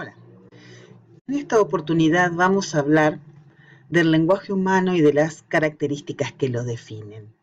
Hola, en esta oportunidad vamos a hablar del lenguaje humano y de las características que lo definen.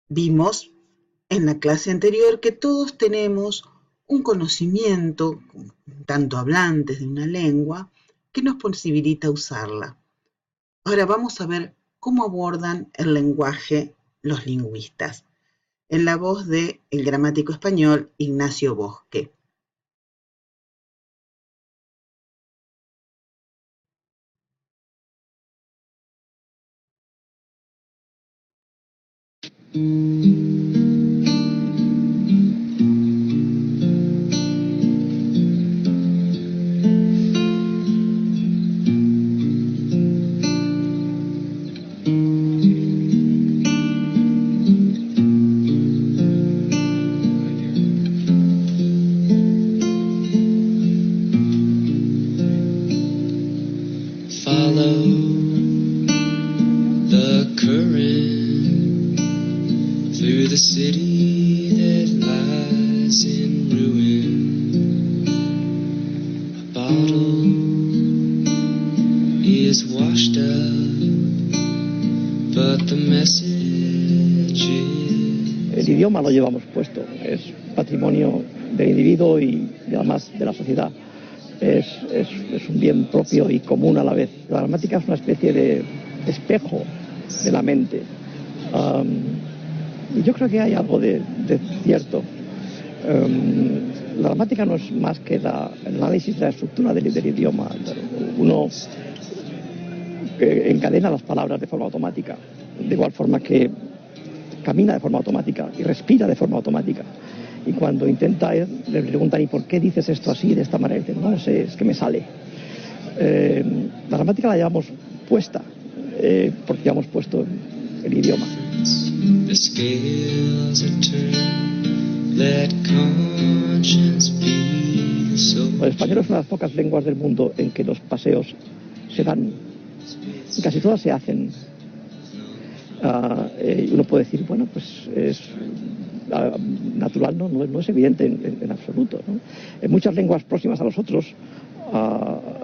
Vimos en la clase anterior que todos tenemos un conocimiento, tanto hablantes de una lengua, que nos posibilita usarla. Ahora vamos a ver cómo abordan el lenguaje los lingüistas, en la voz del gramático español Ignacio Bosque. El idioma lo llevamos puesto, es patrimonio del individuo y además de la sociedad. Es un bien propio y común a la vez. La gramática es una especie de espejo de la mente. Y yo creo que hay algo de cierto. La gramática no es más que el análisis de la estructura del idioma. Uno encadena las palabras de forma automática, de igual forma que camina de forma automática y respira de forma automática. Y cuando intenta, le preguntan, ¿y por qué dices esto así, de esta manera? Y dice, no sé, es que me sale. La gramática la llevamos puesta, porque llevamos puesto el idioma. El español es una de las pocas lenguas del mundo en que los paseos se dan, y casi todas se hacen. Uno puede decir, bueno, pues es natural, no es evidente en absoluto, ¿no? En muchas lenguas próximas a nosotros,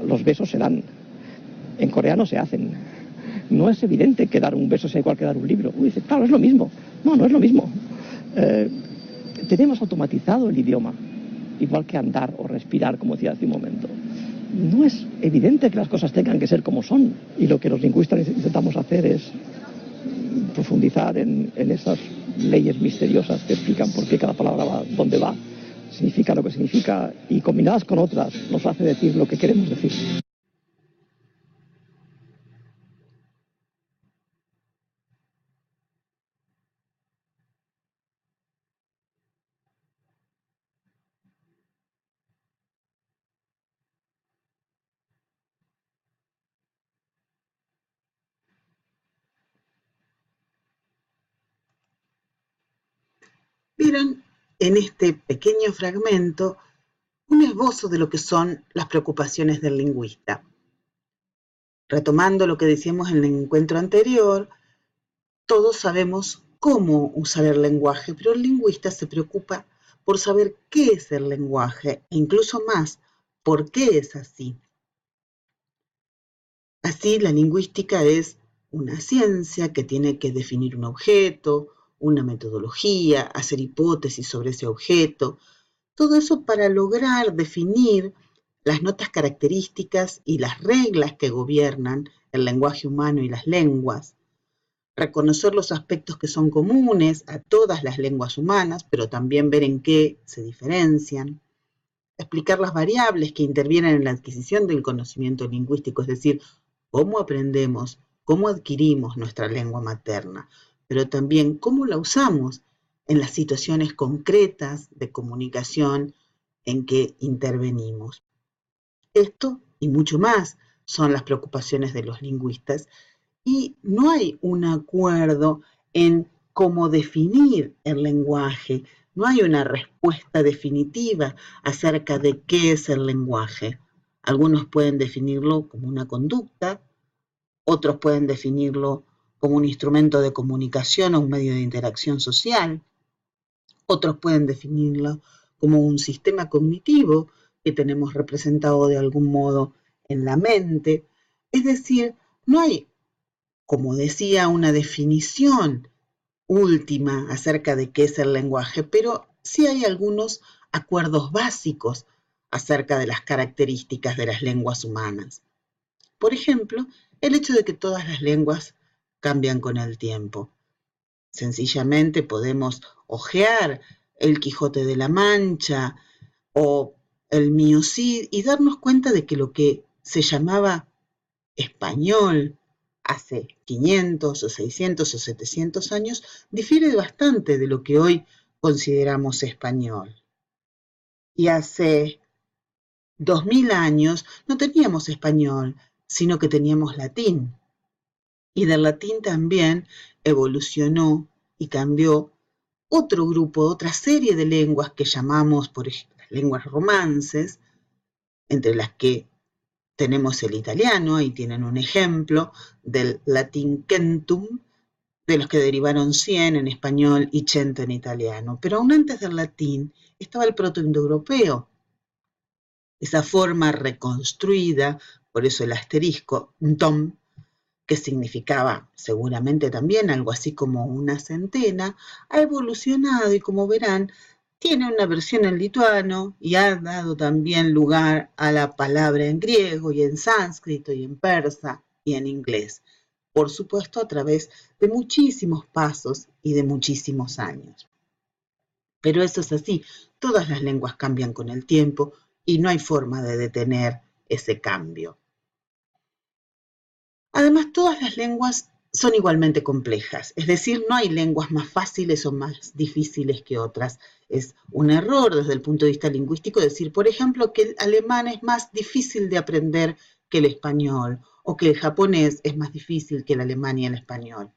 los besos se dan. En coreano se hacen. No es evidente que dar un beso sea igual que dar un libro. Uno dice, claro, es lo mismo. No es lo mismo. Tenemos automatizado el idioma, igual que andar o respirar, como decía hace un momento. No es evidente que las cosas tengan que ser como son. Y lo que los lingüistas intentamos hacer es profundizar en esas leyes misteriosas que explican por qué cada palabra va donde va, significa lo que significa, y combinadas con otras nos hace decir lo que queremos decir. Vieron en este pequeño fragmento un esbozo de lo que son las preocupaciones del lingüista. Retomando lo que decíamos en el encuentro anterior, todos sabemos cómo usar el lenguaje, pero el lingüista se preocupa por saber qué es el lenguaje e incluso más, por qué es así. Así, la lingüística es una ciencia que tiene que definir un objeto, una metodología, hacer hipótesis sobre ese objeto, todo eso para lograr definir las notas características y las reglas que gobiernan el lenguaje humano y las lenguas, reconocer los aspectos que son comunes a todas las lenguas humanas, pero también ver en qué se diferencian, explicar las variables que intervienen en la adquisición del conocimiento lingüístico, es decir, cómo aprendemos, cómo adquirimos nuestra lengua materna, pero también cómo la usamos en las situaciones concretas de comunicación en que intervenimos. Esto y mucho más son las preocupaciones de los lingüistas y no hay un acuerdo en cómo definir el lenguaje, no hay una respuesta definitiva acerca de qué es el lenguaje. Algunos pueden definirlo como una conducta, otros pueden definirlo como un instrumento de comunicación o un medio de interacción social, otros pueden definirlo como un sistema cognitivo que tenemos representado de algún modo en la mente. Es decir, no hay, como decía, una definición última acerca de qué es el lenguaje, pero sí hay algunos acuerdos básicos acerca de las características de las lenguas humanas. Por ejemplo, el hecho de que todas las lenguas cambian con el tiempo. Sencillamente podemos hojear El Quijote de la Mancha o el Mío Cid y darnos cuenta de que lo que se llamaba español hace 500 o 600 o 700 años difiere bastante de lo que hoy consideramos español. Y hace 2000 años no teníamos español, sino que teníamos latín. Y del latín también evolucionó y cambió otro grupo, otra serie de lenguas que llamamos, por ejemplo, las lenguas romances, entre las que tenemos el italiano, ahí tienen un ejemplo del latín centum, de los que derivaron 100 en español y 100 en italiano. Pero aún antes del latín estaba el protoindoeuropeo, esa forma reconstruida, por eso el asterisco, tom, que significaba seguramente también algo así como una centena, ha evolucionado y, como verán, tiene una versión en lituano y ha dado también lugar a la palabra en griego y en sánscrito y en persa y en inglés. Por supuesto, a través de muchísimos pasos y de muchísimos años. Pero eso es así, todas las lenguas cambian con el tiempo y no hay forma de detener ese cambio. Además, todas las lenguas son igualmente complejas, es decir, no hay lenguas más fáciles o más difíciles que otras. Es un error desde el punto de vista lingüístico decir, por ejemplo, que el alemán es más difícil de aprender que el español o que el japonés es más difícil que el alemán y el español.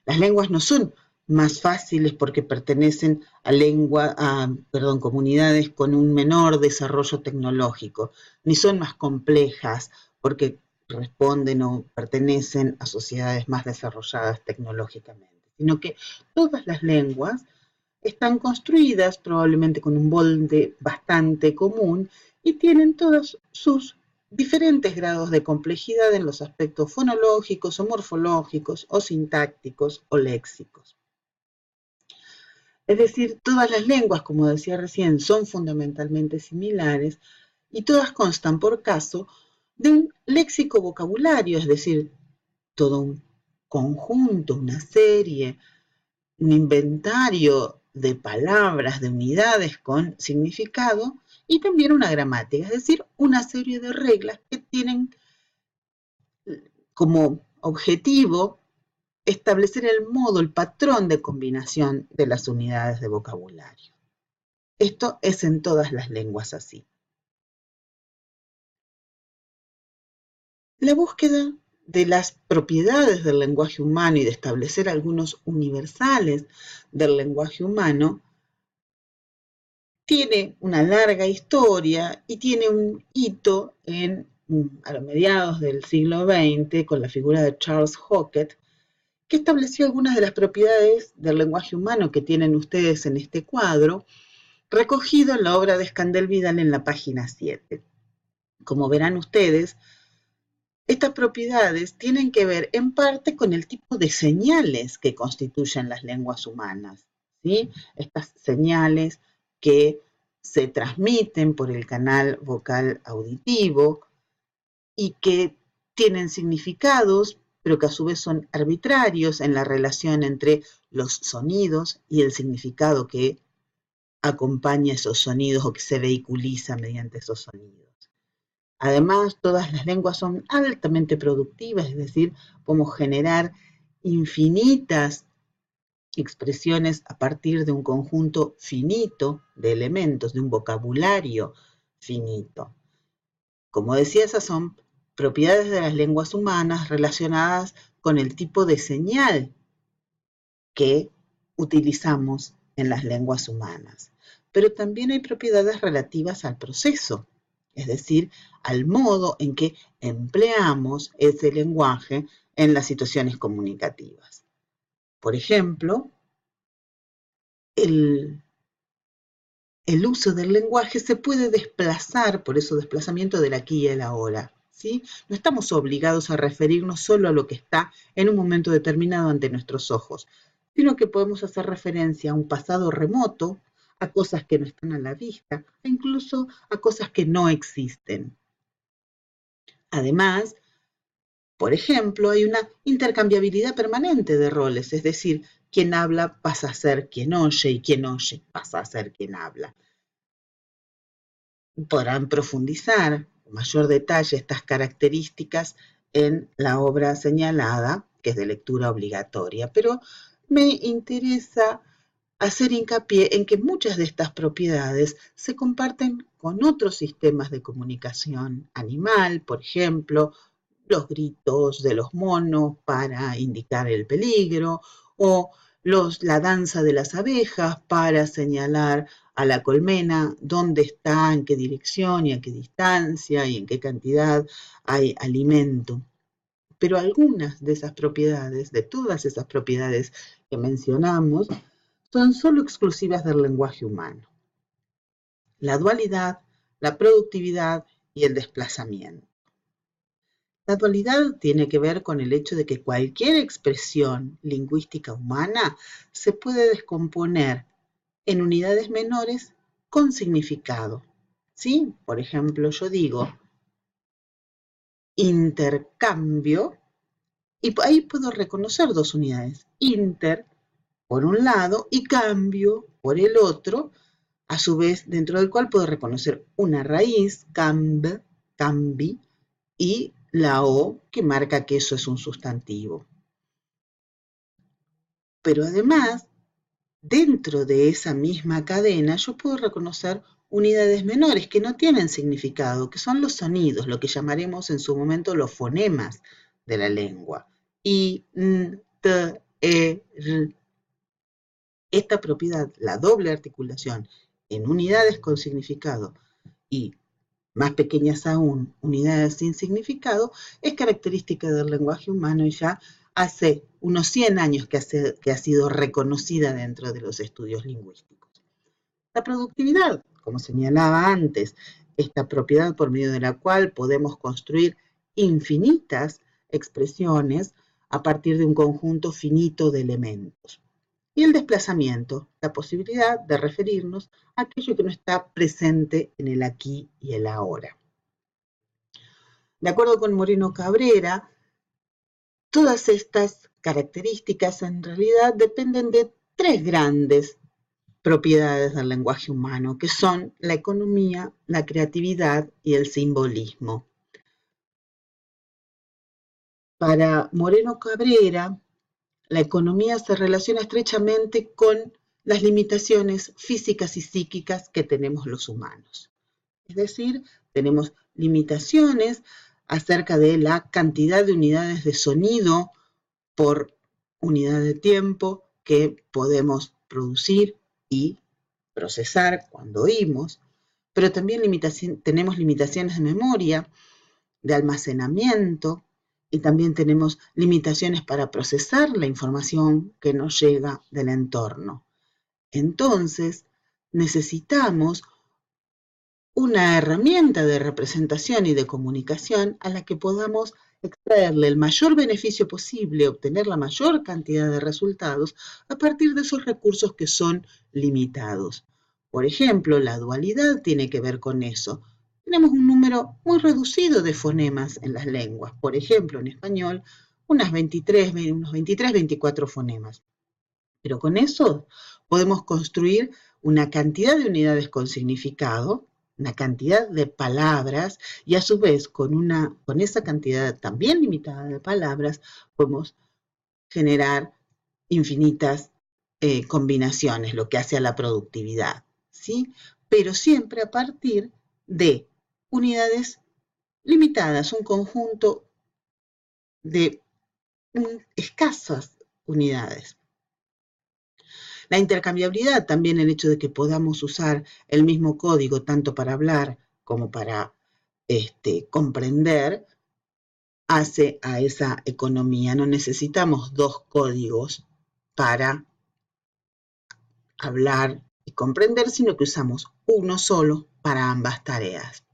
Las lenguas no son más fáciles porque pertenecen a comunidades con un menor desarrollo tecnológico, ni son más complejas porque responden o pertenecen a sociedades más desarrolladas tecnológicamente, sino que todas las lenguas están construidas probablemente con un molde bastante común y tienen todos sus diferentes grados de complejidad en los aspectos fonológicos o morfológicos o sintácticos o léxicos. Es decir, todas las lenguas, como decía recién, son fundamentalmente similares y todas constan, por caso, de un léxico vocabulario, es decir, todo un conjunto, una serie, un inventario de palabras, de unidades con significado y también una gramática, es decir, una serie de reglas que tienen como objetivo establecer el modo, el patrón de combinación de las unidades de vocabulario. Esto es en todas las lenguas así. La búsqueda de las propiedades del lenguaje humano y de establecer algunos universales del lenguaje humano tiene una larga historia y tiene un hito a los mediados del siglo XX con la figura de Charles Hockett, que estableció algunas de las propiedades del lenguaje humano que tienen ustedes en este cuadro, recogido en la obra de Escandel-Vidal en la página 7. Como verán ustedes, estas propiedades tienen que ver en parte con el tipo de señales que constituyen las lenguas humanas, ¿sí? Estas señales que se transmiten por el canal vocal auditivo y que tienen significados, pero que a su vez son arbitrarios en la relación entre los sonidos y el significado que acompaña esos sonidos o que se vehiculiza mediante esos sonidos. Además, todas las lenguas son altamente productivas, es decir, podemos generar infinitas expresiones a partir de un conjunto finito de elementos, de un vocabulario finito. Como decía, esas son propiedades de las lenguas humanas relacionadas con el tipo de señal que utilizamos en las lenguas humanas. Pero también hay propiedades relativas al proceso, es decir, al modo en que empleamos ese lenguaje en las situaciones comunicativas. Por ejemplo, el el uso del lenguaje se puede desplazar, por eso desplazamiento del aquí y el ahora, ¿sí? No estamos obligados a referirnos solo a lo que está en un momento determinado ante nuestros ojos, sino que podemos hacer referencia a un pasado remoto, a cosas que no están a la vista, e incluso a cosas que no existen. Además, por ejemplo, hay una intercambiabilidad permanente de roles, es decir, quien habla pasa a ser quien oye y quien oye pasa a ser quien habla. Podrán profundizar con mayor detalle estas características en la obra señalada, que es de lectura obligatoria, pero me interesa hacer hincapié en que muchas de estas propiedades se comparten con otros sistemas de comunicación animal, por ejemplo, los gritos de los monos para indicar el peligro, o la danza de las abejas para señalar a la colmena dónde está, en qué dirección y a qué distancia y en qué cantidad hay alimento. Pero algunas de esas propiedades, de todas esas propiedades que mencionamos, son solo exclusivas del lenguaje humano. La dualidad, la productividad y el desplazamiento. La dualidad tiene que ver con el hecho de que cualquier expresión lingüística humana se puede descomponer en unidades menores con significado. ¿Sí? Por ejemplo, yo digo intercambio y ahí puedo reconocer dos unidades. Inter por un lado y cambio por el otro, a su vez dentro del cual puedo reconocer una raíz, cambi, y la O que marca que eso es un sustantivo. Pero además, dentro de esa misma cadena, yo puedo reconocer unidades menores que no tienen significado, que son los sonidos, lo que llamaremos en su momento los fonemas de la lengua. I, n, t, e, r. Esta propiedad, la doble articulación en unidades con significado y más pequeñas aún, unidades sin significado, es característica del lenguaje humano y ya hace unos 100 años que ha sido reconocida dentro de los estudios lingüísticos. La productividad, como señalaba antes, esta propiedad por medio de la cual podemos construir infinitas expresiones a partir de un conjunto finito de elementos. Y el desplazamiento, la posibilidad de referirnos a aquello que no está presente en el aquí y el ahora. De acuerdo con Moreno Cabrera, todas estas características en realidad dependen de tres grandes propiedades del lenguaje humano, que son la economía, la creatividad y el simbolismo. Para Moreno Cabrera, la economía se relaciona estrechamente con las limitaciones físicas y psíquicas que tenemos los humanos. Es decir, tenemos limitaciones acerca de la cantidad de unidades de sonido por unidad de tiempo que podemos producir y procesar cuando oímos, pero también tenemos limitaciones de memoria, de almacenamiento, y también tenemos limitaciones para procesar la información que nos llega del entorno. Entonces, necesitamos una herramienta de representación y de comunicación a la que podamos extraerle el mayor beneficio posible, obtener la mayor cantidad de resultados a partir de esos recursos que son limitados. Por ejemplo, la dualidad tiene que ver con eso. Tenemos un número muy reducido de fonemas en las lenguas. Por ejemplo, en español, unos 23, 24 fonemas. Pero con eso podemos construir una cantidad de unidades con significado, una cantidad de palabras, y a su vez con esa cantidad también limitada de palabras podemos generar infinitas combinaciones, lo que hace a la productividad, ¿sí? Pero siempre a partir de unidades limitadas, un conjunto de escasas unidades. La intercambiabilidad, también el hecho de que podamos usar el mismo código tanto para hablar como para comprender, hace a esa economía. No necesitamos dos códigos para hablar y comprender, sino que usamos uno solo para ambas tareas.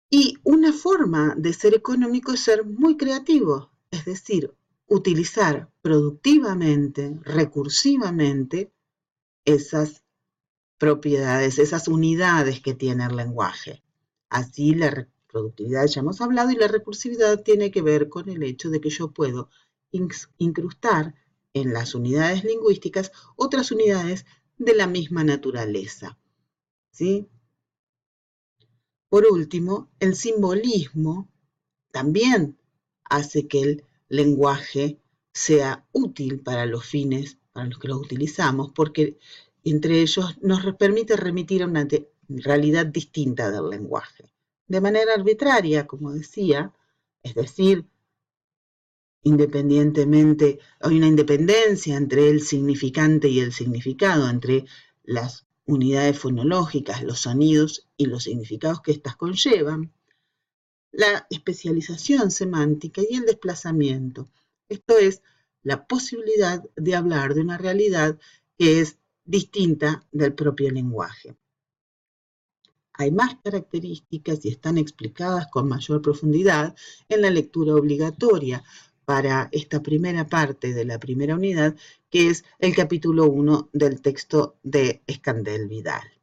Y una forma de ser económico es ser muy creativo, es decir, utilizar productivamente, recursivamente, esas propiedades, esas unidades que tiene el lenguaje. Así la productividad ya hemos hablado, y la recursividad tiene que ver con el hecho de que yo puedo incrustar en las unidades lingüísticas otras unidades de la misma naturaleza, ¿sí? Por último, el simbolismo también hace que el lenguaje sea útil para los fines para los que lo utilizamos, porque entre ellos nos permite remitir a una realidad distinta del lenguaje, de manera arbitraria, como decía, es decir, independientemente, hay una independencia entre el significante y el significado, entre las unidades fonológicas, los sonidos y los significados que éstas conllevan, la especialización semántica y el desplazamiento. Esto es la posibilidad de hablar de una realidad que es distinta del propio lenguaje. Hay más características y están explicadas con mayor profundidad en la lectura obligatoria para esta primera parte de la primera unidad, que es el capítulo 1 del texto de Escandel Vidal.